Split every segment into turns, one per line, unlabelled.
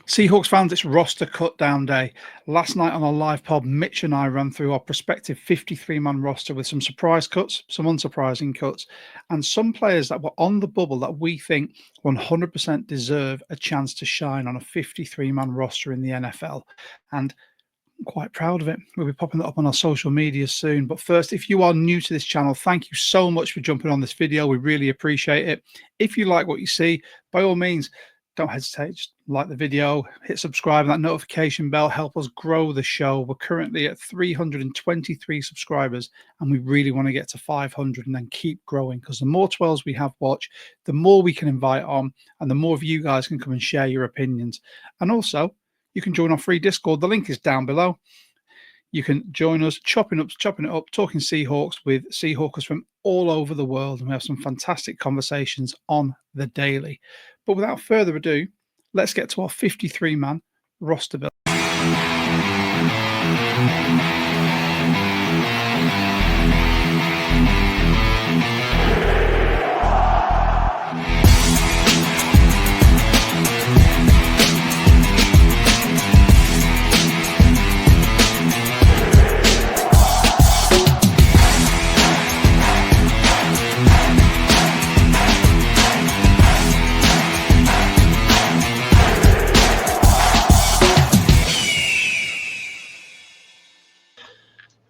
Seahawks fans, it's roster cut down day. Last night on our live pod, Mitch and I ran through our prospective 53-man roster with some surprise cuts, some unsurprising cuts, and some players that were on the bubble that we think 100% deserve a chance to shine on a 53-man roster in the NFL. And I'm quite proud of it. We'll be popping that up on our social media soon. But first, if you are new to this channel, thank you so much for jumping on this video. We really appreciate it. If you like what you see, by all means, don't hesitate. Just like the video, hit subscribe, and that notification bell. Help us grow the show. We're currently at 323 subscribers, and we really want to get to 500 and then keep growing, because the more 12s we have watch, the more we can invite on, and the more of you guys can come and share your opinions. And also, you can join our free Discord. The link is down below. You can join us, chopping it up, talking Seahawks with Seahawkers from all over the world. And we have some fantastic conversations on the daily. But without further ado, let's get to our 53-man roster build.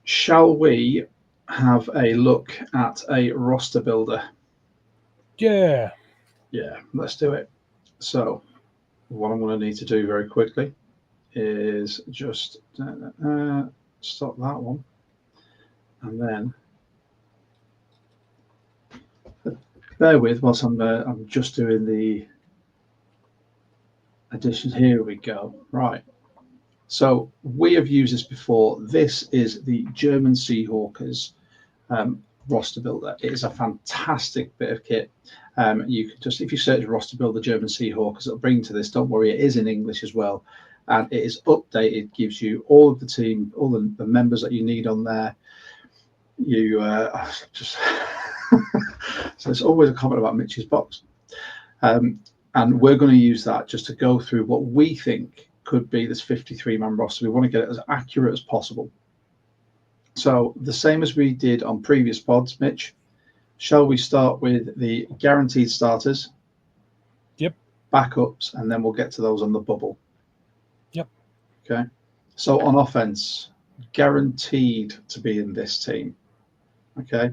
Shall we have a look at a roster builder?
Yeah,
let's do it. So what I'm going to need to do very quickly is just stop that one, and then bear with whilst I'm just doing the additions. Here we go. Right. So we have used this before. This is the German Seahawkers roster builder. It is a fantastic bit of kit. You can just, if you search roster builder German Seahawkers, it'll bring to this. Don't worry, it is in English as well, and it is updated. Gives you all of the team, all the members that you need on there. You just so it's always a comment about Mitch's box, and we're going to use that just to go through what we think could be this 53-man roster. We want to get it as accurate as possible. So the same as we did on previous pods, Mitch, shall we start with the guaranteed starters?
Yep.
Backups, and then we'll get to those on the bubble.
Yep.
Okay. So on offense, guaranteed to be in this team. Okay.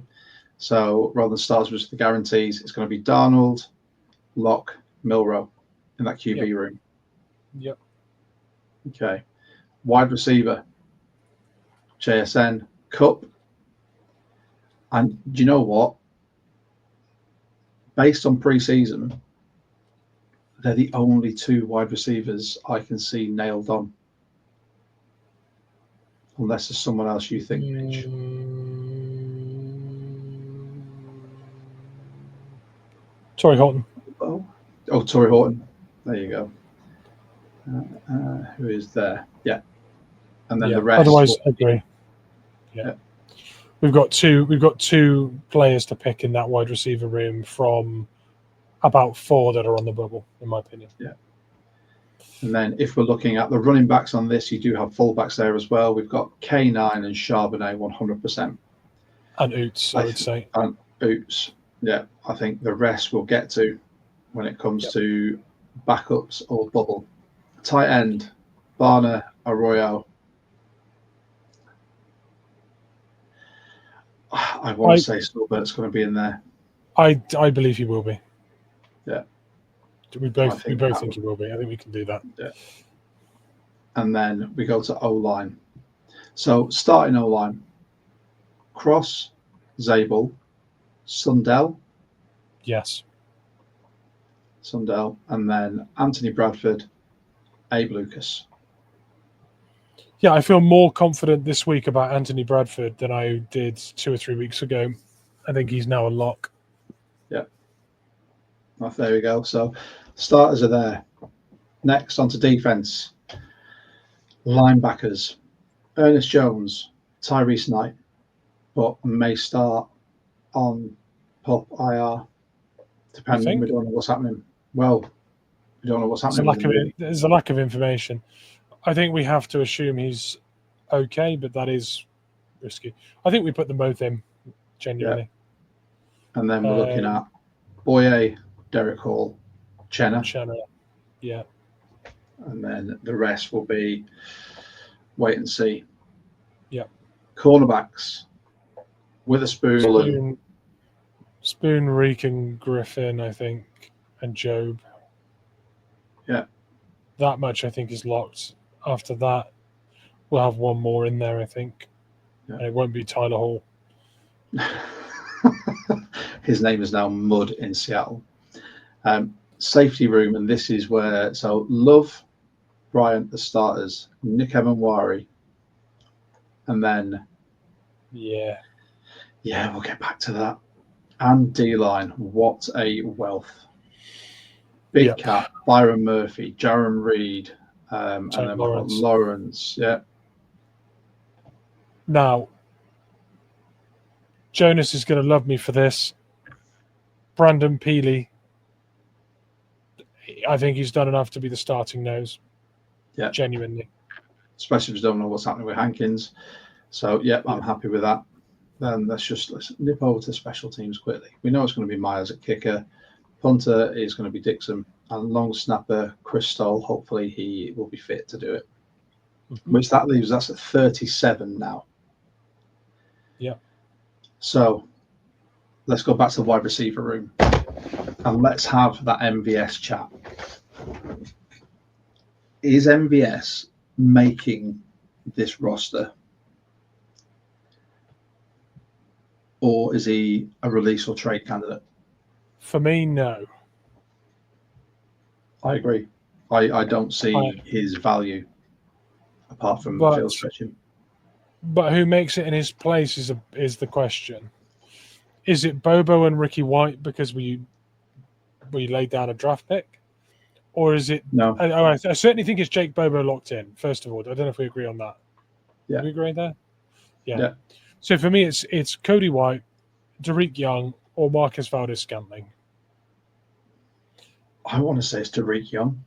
So rather than starters with the guarantees, it's going to be Darnold, Locke, Milrow in that QB room.
Yep.
Okay. Wide receiver, JSN, Cup. And do you know what? Based on pre-season, they're the only two wide receivers I can see nailed on. Unless there's someone else you think, Mitch.
Torrey Horton.
Oh, Torrey Horton. There you go. Who is there? Yeah. And then the rest.
Otherwise, I agree. Yeah. We've got two players to pick in that wide receiver room from about 4 that are on the bubble, in my opinion.
Yeah. And then if we're looking at the running backs on this, you do have fullbacks there as well. We've got K9 and Charbonnet 100%.
And Oots, I would say.
And Oots. Yeah. I think the rest we'll get to when it comes to backups or bubble. Tight end, Barner, Arroyo. I want to say Silbert's going to be in there.
I believe he will be.
Yeah.
We both think he will be. I think we can do that.
Yeah. And then we go to O-line. So starting O-line, Cross, Zabel, Sundell.
Yes.
Sundell, and then Anthony Bradford, Abe Lucas.
Yeah, I feel more confident this week about Anthony Bradford than I did 2 or 3 weeks ago. I think he's now a lock.
Yeah. Well, there we go. So starters are there. Next, on to defense. Linebackers, Ernest Jones, Tyrese Knight, but may start on PUP IR, depending. We don't know what's happening. Well, We don't know what's
There's
happening.
there's a lack of information. I think we have to assume he's okay, but that is risky. I think we put them both in, genuinely.
And then we're looking at Boye, Derek Hall, Chenna.
Yeah.
And then the rest will be wait and see.
Yeah.
Cornerbacks, Witherspoon.
Spoon, Reek, and Griffin, I think, and Job.
Yeah.
That much, I think, is locked. After that, we'll have one more in there, I think. Yeah. And it won't be Tyler Hall.
His name is now Mud in Seattle. Safety room, and this is where, so Love, Bryant, the starters, Nick Emanwari, and then yeah, we'll get back to that. And D-line, what a wealth. Big Cat, Byron Murphy, Jaron Reed, and then Lawrence. Yeah.
Now, Jonas is going to love me for this. Brandon Peely, I think he's done enough to be the starting nose.
Yeah.
Genuinely.
Especially if you don't know what's happening with Hankins. So, I'm happy with that. Then let's nip over to special teams quickly. We know it's going to be Myers at kicker. Punter is going to be Dixon. And long snapper, Chris Stoll. Hopefully he will be fit to do it. Mm-hmm. Which that leaves us at 37 now.
Yeah.
So let's go back to the wide receiver room. And let's have that MVS chat. Is MVS making this roster? Or is he a release or trade candidate?
For me, no.
I agree. I don't see his value apart from field stretching.
But who makes it in his place is the question. Is it Bobo and Ricky White because we laid down a draft pick? Or is it...
No.
I certainly think it's Jake Bobo locked in, first of all. I don't know if we agree on that.
Yeah.
Do we agree there? Yeah. So for me, it's Cody White, Derek Young, or Marcus Valdez-Scantling.
I want to say it's Derek Young.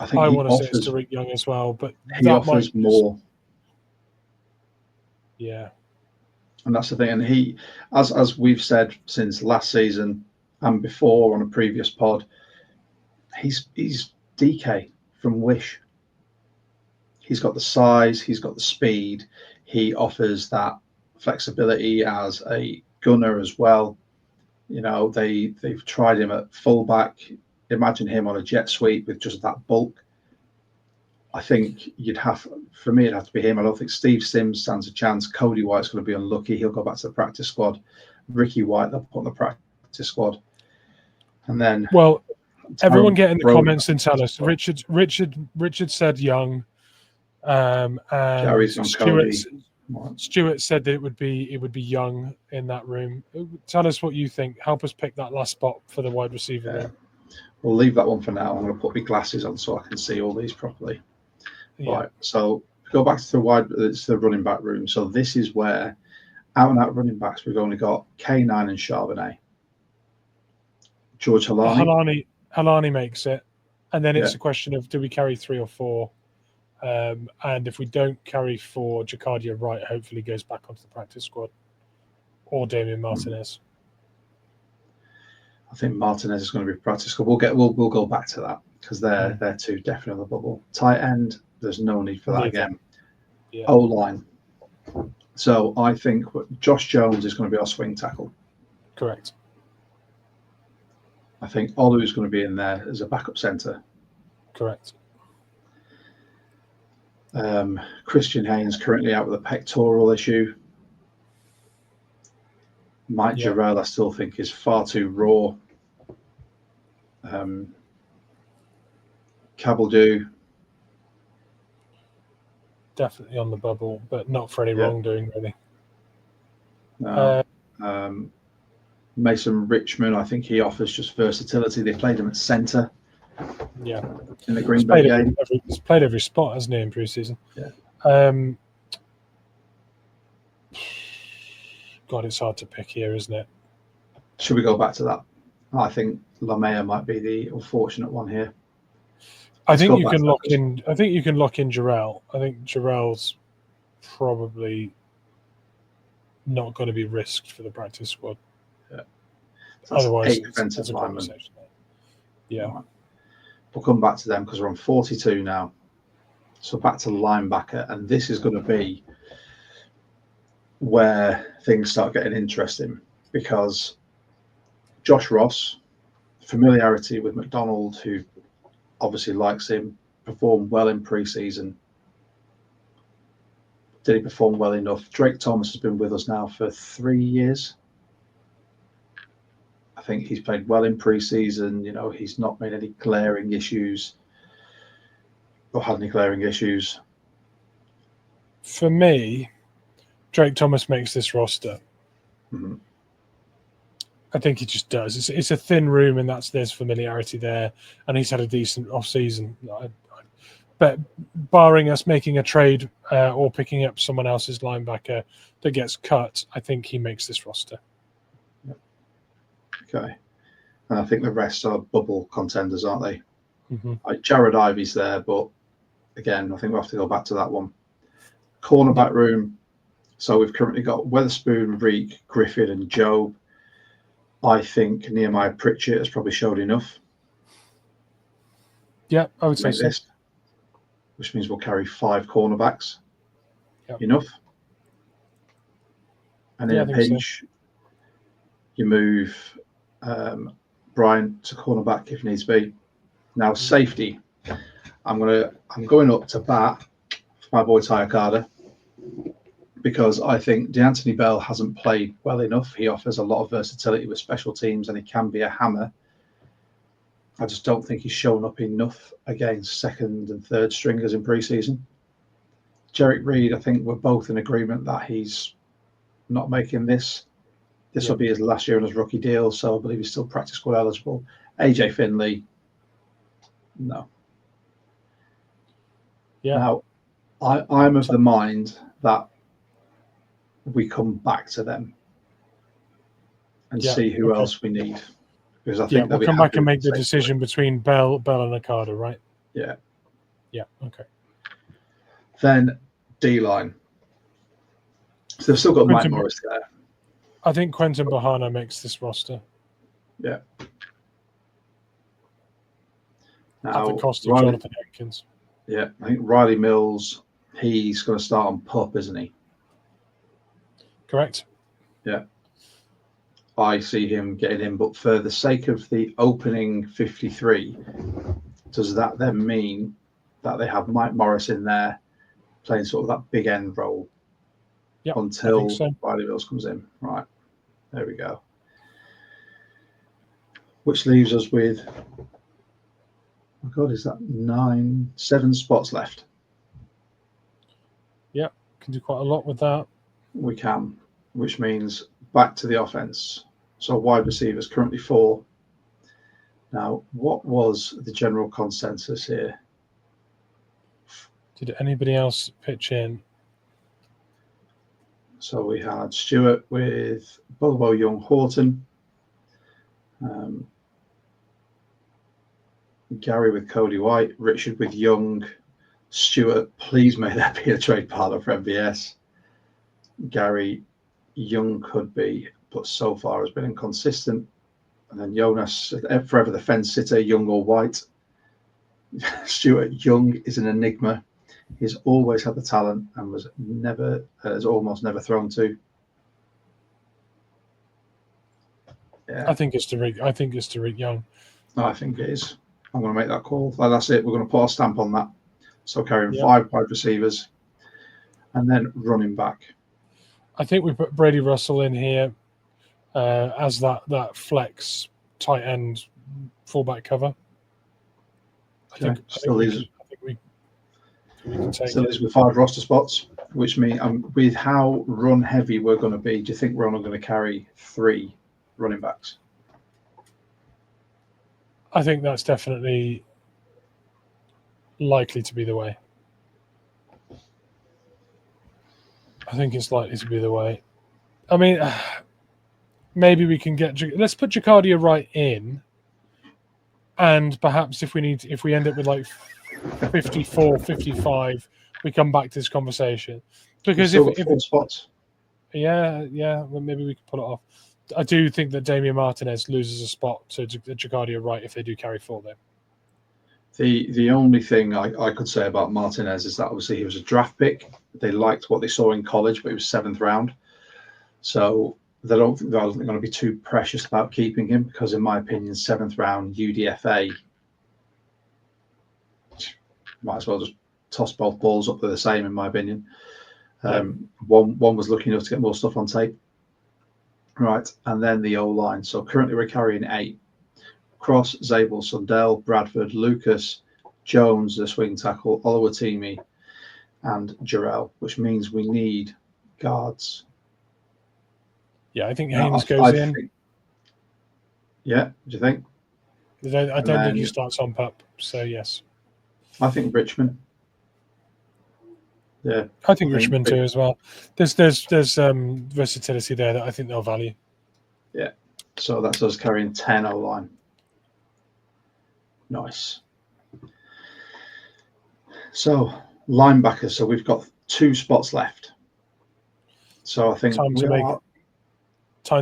I want to say it's Derek Young as well, but
he offers more.
Yeah.
And that's the thing. And he, as we've said since last season and before on a previous pod, he's DK from Wish. He's got the size, he's got the speed, he offers that flexibility as a gunner as well. You know, they've tried him at fullback. Imagine him on a jet sweep with just that bulk. I think it'd have to be him. I don't think Steve Sims stands a chance. Cody White's going to be unlucky. He'll go back to the practice squad. Ricky White, they'll put on the practice squad. And then...
Well, everyone get in the comments and tell us. Richard said Young. And Stuart said that it would be Young in that room. Tell us what you think. Help us pick that last spot for the wide receiver room.
We'll leave that one for now. I'm going to put my glasses on so I can see all these properly. Yeah. Right. So go back to the running back room. So this is where out and out running backs we've only got K9 and Charbonnet. George Halani.
Halani makes it, and then it's a question of do we carry 3 or 4? And if we don't carry 4, Jacardia Wright hopefully goes back onto the practice squad, or Damian Martinez.
I think Martinez is going to be practice squad. We'll go back to that because they're two definitely on the bubble. Tight end, there's no need for that again. Yeah. O-line. So I think Josh Jones is going to be our swing tackle.
Correct.
I think Olu is going to be in there as a backup center.
Correct.
Christian Haynes currently out with a pectoral issue. Mike Jarrell, I still think, is far too raw. Cabaldou.
Definitely on the bubble, but not for any wrongdoing, really.
No. Mason Richmond, I think he offers just versatility. They played him at centre.
Yeah.
In the Green Bay game.
He's played every spot, hasn't he, in pre-season?
Yeah.
God, it's hard to pick here, isn't it?
Should we go back to that? I think Lamea might be the unfortunate one here.
I think you can lock in. I think you can lock in Jarrell. I think Jarrell's probably not going to be risked for the practice squad.
Yeah.
Otherwise,
8 defensive linemen.
Yeah.
Right. We'll come back to them because we're on 42 now. So back to linebacker, and this is going to be where things start getting interesting because Josh Ross, familiarity with McDonald, who obviously likes him, performed well in pre-season. Did he perform well enough? Drake Thomas has been with us now for 3 years. I think he's played well in pre-season. He's not made any glaring issues or had any glaring issues.
For me, Drake Thomas makes this roster.
Mm-hmm.
I think he just does. It's a thin room, and there's familiarity there, and he's had a decent off-season. But barring us making a trade or picking up someone else's linebacker that gets cut, I think he makes this roster.
Okay. And I think the rest are bubble contenders, aren't they?
Mm-hmm.
Jared Ivey's there, but again, I think we'll have to go back to that one. Cornerback room. So we've currently got Weatherspoon, Reek, Griffin, and Job. I think Nehemiah Pritchett has probably showed enough.
Yeah, I would say so.
Which means we'll carry 5 cornerbacks.
Yep.
Enough. And in a pinch, you move Brian to cornerback if needs be. Now safety, I'm going up to bat for my boy Tyre Carter because I think DeAnthony Bell hasn't played well enough. He offers a lot of versatility with special teams and he can be a hammer. I just don't think he's shown up enough against second and third stringers in preseason. Jerick Reed, I think we're both in agreement that he's not making this. This will be his last year on his rookie deal, so I believe he's still practice squad eligible. AJ Finley, no.
Yeah.
Now, I'm of the mind that we come back to them and see who else we need. Because I think
we'll come back and make the decision between Bell and Okada, right?
Yeah.
Yeah, okay.
Then D-line. So they've still got Mike Morris there.
I think Quentin Bahana makes this roster.
Yeah.
Now, at the cost of Jonathan Hankins.
Yeah, I think Riley Mills, he's going to start on PUP, isn't he?
Correct.
Yeah. I see him getting in, but for the sake of the opening 53, does that then mean that they have Mike Morris in there playing sort of that big end role until Riley Mills comes in? Right. There we go. Which leaves us with, oh my God, is that 7 spots left?
Yeah, can do quite a lot with that.
We can, which means back to the offense. So wide receivers currently 4. Now, what was the general consensus here?
Did anybody else pitch in?
So we had Stewart with Bobo Young Horton, Gary with Cody White, Richard with Young, Stewart, please may there be a trade partner for MVS. Gary, Young could be, but so far has been inconsistent. And then Jonas, forever the fence sitter, Young or White. Stewart, Young is an enigma. He's always had the talent and has almost never thrown to. Yeah.
I think it's Tariq Young.
No, I think it is. I'm going to make that call. That's it. We're going to put a stamp on that. So carrying 5 wide receivers and then running back.
I think we put Brady Russell in here as that flex tight end fullback cover. I think we can take
so there's 5 roster spots, which means with how run heavy we're going to be, do you think we're only going to carry 3 running backs?
I think that's definitely likely to be the way. I think it's likely to be the way. I mean, maybe we can let's put Jacardia right in And perhaps if we end up with like 54, 55, we come back to this conversation. Because
still got 4 spots.
Yeah, well, maybe we can pull it off. I do think that Damian Martinez loses a spot to Jacardia Wright if they do carry 4 there.
The only thing I could say about Martinez is that obviously he was a draft pick. They liked what they saw in college, but he was 7th round. So they're not going to be too precious about keeping him because, in my opinion, 7th round UDFA, might as well just toss both balls up. They're the same, in my opinion. One was lucky enough to get more stuff on tape. Right, and then the O-line. So currently we're carrying 8. Cross, Zabel, Sundell, Bradford, Lucas, Jones, the swing tackle, Oluwatimi, and Jarrell, which means we need guards.
Yeah, I think Haynes goes in.
Yeah, do you think?
I don't think he starts on pup, so yes.
I think Richmond. Yeah,
I think Richmond too as well. There's versatility there that I think they'll value.
Yeah, so that's us carrying 10 O-line. Nice. So linebackers. So we've got 2 spots left. So I think
time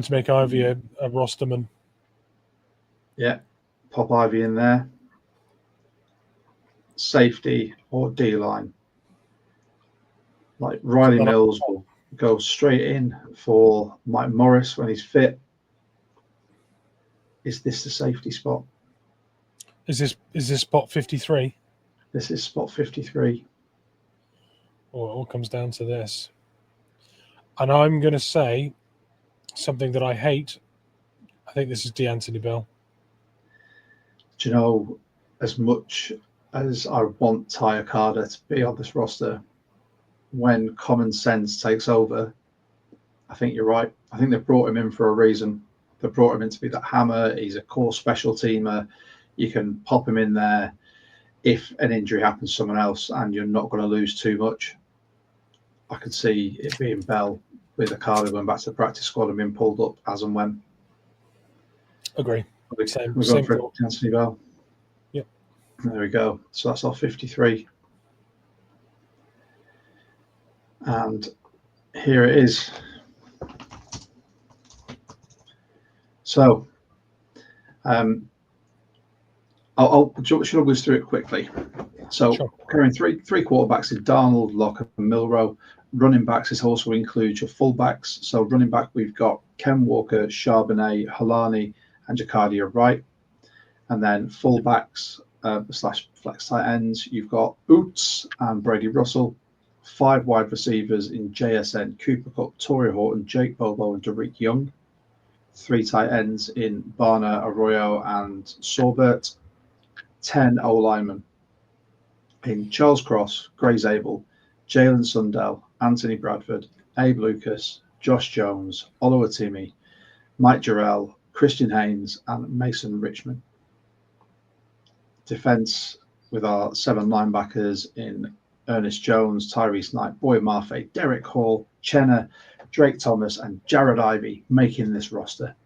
to make Ivy a rosterman.
Yeah, pop Ivy in there. Safety or D-line. Like Riley Mills will go straight in for Mike Morris when he's fit. Is this the safety spot?
Is this spot 53?
This is spot 53.
Well, it all comes down to this. And I'm going to say something that I hate. I think this is DeAnthony Bell.
Do you know, as much as I want Ty Okada to be on this roster, when common sense takes over, I think you're right. I think they've brought him in for a reason. They brought him in to be that hammer. He's a core special teamer. You can pop him in there if an injury happens to someone else and you're not going to lose too much. I could see it being Bell with Okada going back to the practice squad and being pulled up as and when.
Agree.
We're going for Anthony Bell.
Yep.
There we go. So that's our 53. And here it is. So, should I go through it quickly? So,
sure.
Carrying three quarterbacks in Darnold, Locke, and Milrow. Running backs is also includes your fullbacks. So, running back, we've got Ken Walker, Charbonnet, Halani, and Jacardia Wright. And then fullbacks / flex tight ends, you've got Boots and Brady Russell. 5 wide receivers in JSN, Cooper Kupp, Torrey Horton, Jake Bobo, and Derek Young. 3 tight ends in Barner, Arroyo, and Sorbert. 10 O-linemen in Charles Cross, Gray Zabel, Jalen Sundell, Anthony Bradford, Abe Lucas, Josh Jones, Oluwatimi, Mike Jarrell, Christian Haynes, and Mason Richmond. Defense with our 7 linebackers in Ernest Jones, Tyrese Knight, Boyd Mafe, Derek Hall, Chenna, Drake Thomas, and Jared Ivey making this roster.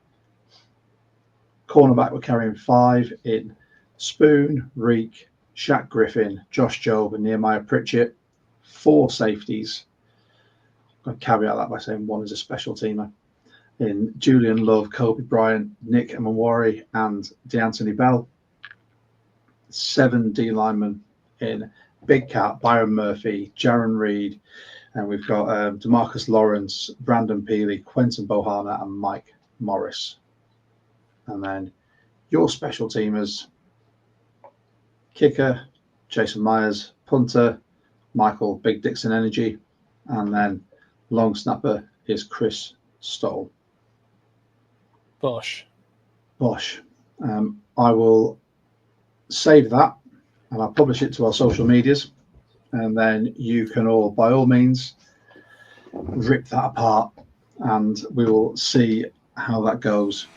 Cornerback, we're carrying 5 in Spoon, Reek, Shaq Griffin, Josh Jobe, and Nehemiah Pritchett. 4 safeties. I'm going to caveat that by saying 1 is a special teamer. In Julian Love, Kobe Bryant, Nick Amawari, and DeAnthony Bell. 7 D linemen in Big Cat, Byron Murphy, Jaron Reed, and we've got DeMarcus Lawrence, Brandon Peely, Quentin Bohanna, and Mike Morris. And then your special teamers: kicker, Jason Myers; punter, Michael Big Dixon Energy; and then long snapper is Chris Stoll.
Bosh.
I will save that and I'll publish it to our social medias, and then you can all, by all means, rip that apart and we will see how that goes.